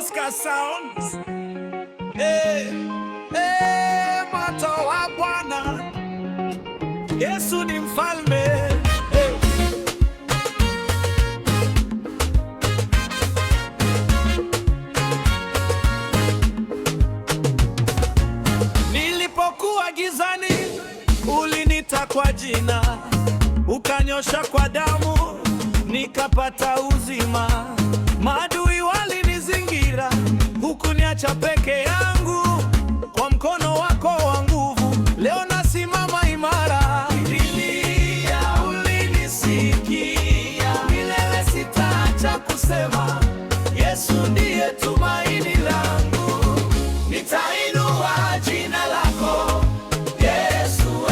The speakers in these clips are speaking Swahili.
Oscar Sounds. Moto wa Bwana, Yesu ni mfalme. Nilipokuwa gizani, ulinita kwa jina, ukanyosha kwa damu, nikapata uzima. Maadui walinizingira, hukuniacha peke yangu. Kwa mkono wako wa nguvu, leo nasimama imara. Nililia, ulinisikia, milele sitaacha kusema, Yesu ndiye tumaini langu. Nitainua jina lako Yesu,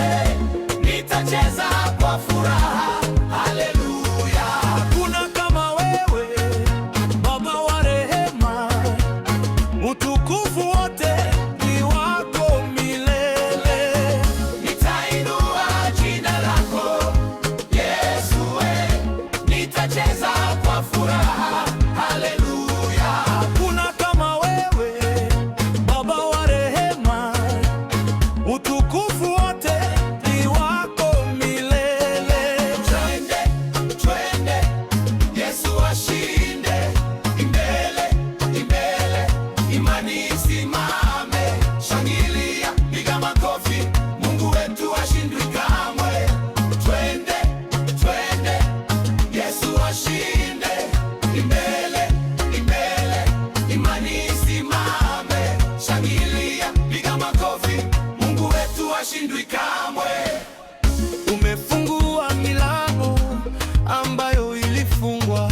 nitacheza kwa furaha. Haleluya. Hakuna kama wewe, Baba wa rehema, utukufu wote ni wako milele. Nitainua jina lako Yesu, nitacheza kwa furaha. Haleluya. Hakuna kama wewe, Baba wa rehema, utukufu wote ni wako milele. Twende, twende, Yesu ashinde. Imbele, imbele, imani isimame. Shangilia, piga makofi, Mungu wetu hashindwi kamwe. Twende, twende, Yesu ashinde. Imbele, imbele, imani isimame. Shangilia, piga makofi, Mungu wetu hashindwi kamwe. Umefungua milango ambayo ilifungwa,